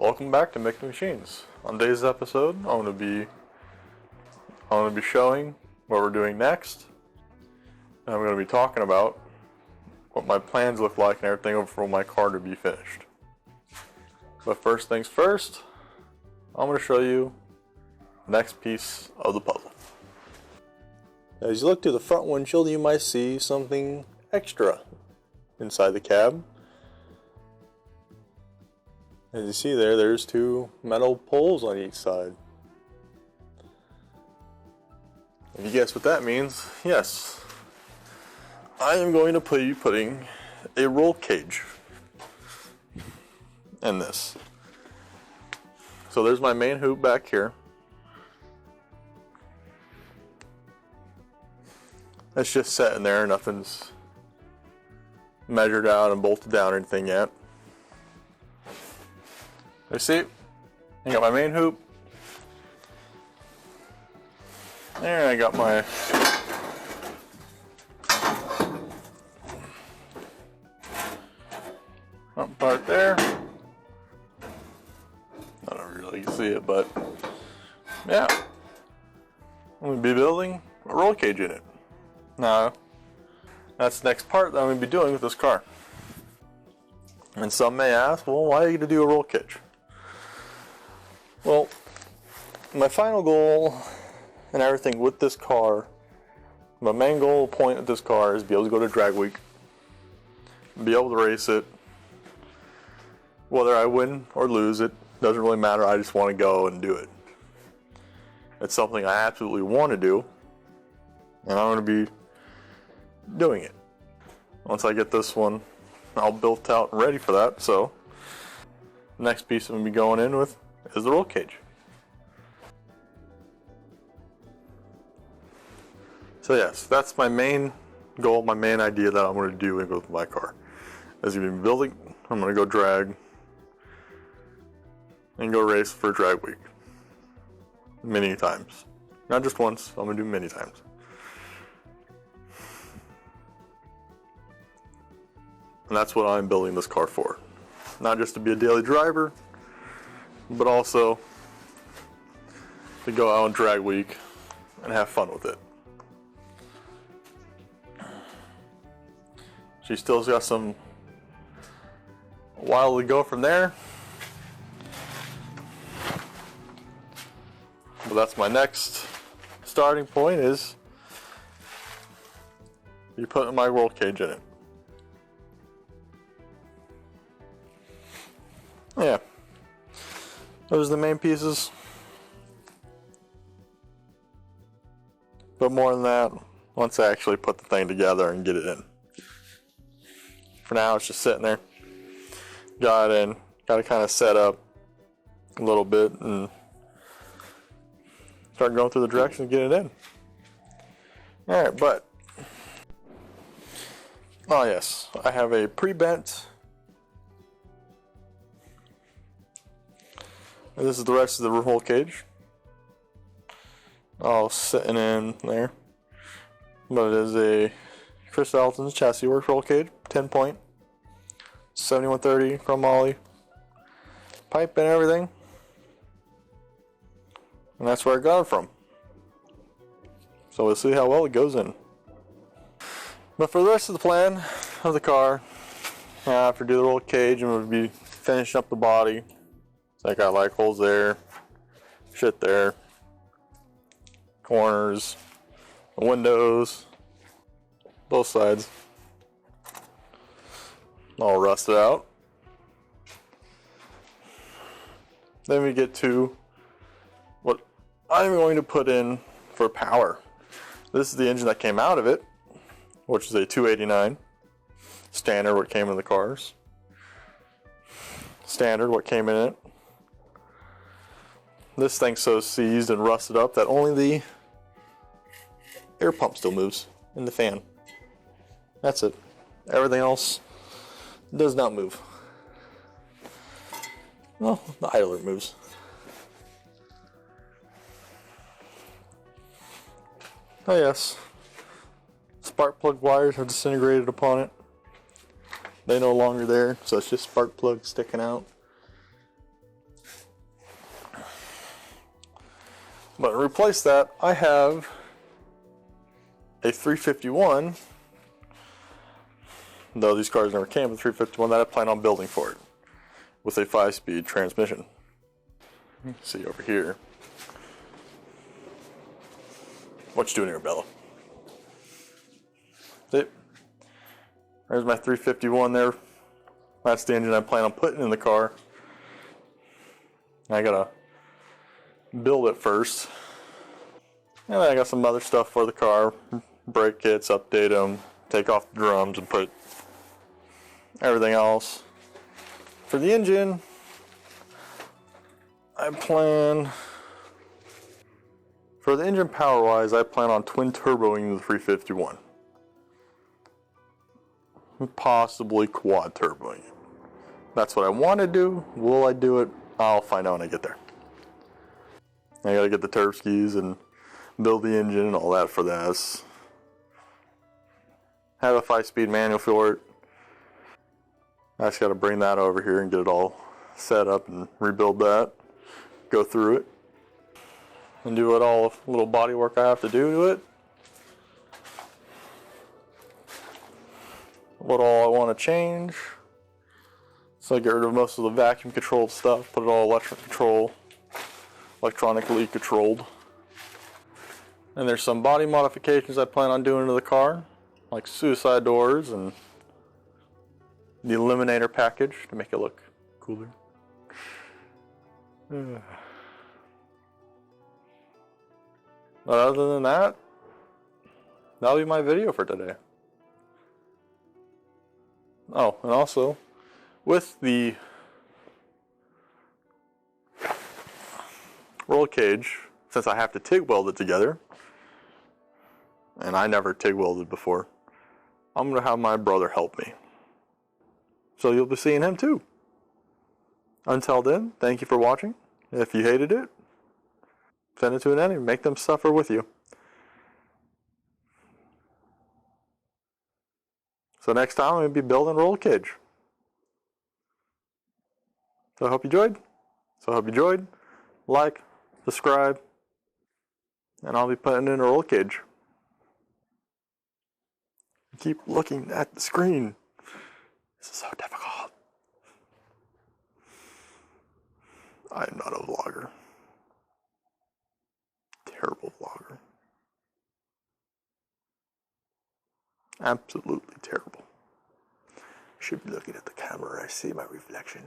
Welcome back to Mythic Machines. On today's episode, I'm going to be showing what we're doing next. And I'm going to be talking about what my plans look like and everything for my car to be finished. But first things first, I'm going to show you the next piece of the puzzle. As you look to the front windshield, you might see something extra inside the cab. As you see there's two metal poles on each side. If you guess what that means, yes, I am going to be putting a roll cage in this. So there's my main hoop back here. It's just sitting there, nothing's measured out and bolted down or anything yet. You see, I got my main hoop, and I got my front part there. I don't really see it, but yeah, I'm going to be building a roll cage in it. Now, that's the next part that I'm going to be doing with this car. And some may ask, well, why are you going to do a roll cage? Well, my final goal and everything with this car, my main goal point of this car is to be able to go to drag week, be able to race it. Whether I win or lose, it doesn't really matter. I just want to go and do it. It's something I absolutely want to do, and I'm going to be doing it. Once I get this one all built out and ready for that, so the next piece I'm going to be going in with is the roll cage. So yes, that's my main goal, my main idea that I'm going to do with my car. As you've been building, I'm going to go drag and go race for drag week many times. Not just once, I'm going to do many times. And that's what I'm building this car for. Not just to be a daily driver, but also to go out on drag week and have fun with it. She still's got a while to go from there. But that's my next starting point, is you put my roll cage in it. Yeah. Those are the main pieces. But more than that, once I actually put the thing together and get it in. For now, it's just sitting there. Got it in. Got to kind of set up a little bit and start going through the directions and get it in. Alright, but oh yes, I have a pre-bent. And this is the rest of the roll cage. All sitting in there. But it is a Chris Alton's chassis work roll cage, 10 point, 7130 chromoly, pipe and everything. And that's where I got it from. So we'll see how well it goes in. But for the rest of the plan of the car, after do the roll cage and we'll be finishing up the body. So I got like holes there, shit there, corners, the windows, both sides, all rusted out. Then we get to what I'm going to put in for power. This is the engine that came out of it, which is a 289 standard, what came in the cars. Standard, what came in it. This thing's so seized and rusted up that only the air pump still moves in the fan. That's it. Everything else does not move. Well, the idler moves. Oh yes, spark plug wires have disintegrated upon it. They're no longer there, so it's just spark plugs sticking out. But to replace that, I have a 351, though these cars never came with 351, that I plan on building for it with a 5-speed transmission. You can see over here. What you doing here, Bella? See? There's my 351 there. That's the engine I plan on putting in the car. I gotta build it first. And then I got some other stuff for the car. Brake kits, update them, take off the drums and put everything else. For the engine, for the engine power-wise, I plan on twin turboing the 351. Possibly quad turboing it. That's what I want to do. Will I do it? I'll find out when I get there. I gotta get the turb skis and build the engine and all that for this. Have a 5-speed manual for it. I just gotta bring that over here and get it all set up and rebuild that. Go through it. And do all the little body work I have to do to it. What all I want to change. So I get rid of most of the vacuum controlled stuff, put it all electronically controlled. And there's some body modifications I plan on doing to the car, like suicide doors and the eliminator package to make it look cooler. But other than that, that'll be my video for today. Oh, and also, with the roll cage, since I have to TIG weld it together, and I never TIG welded before, I'm going to have my brother help me. So you'll be seeing him too. Until then, thank you for watching. If you hated it, send it to an enemy. Make them suffer with you. So next time I'm going to be building roll cage. So I hope you enjoyed. Like, subscribe, and I'll be putting in a roll cage. Keep looking at the screen. This is so difficult. I am not a vlogger. Terrible vlogger. Absolutely terrible. Should be looking at the camera. I see my reflection.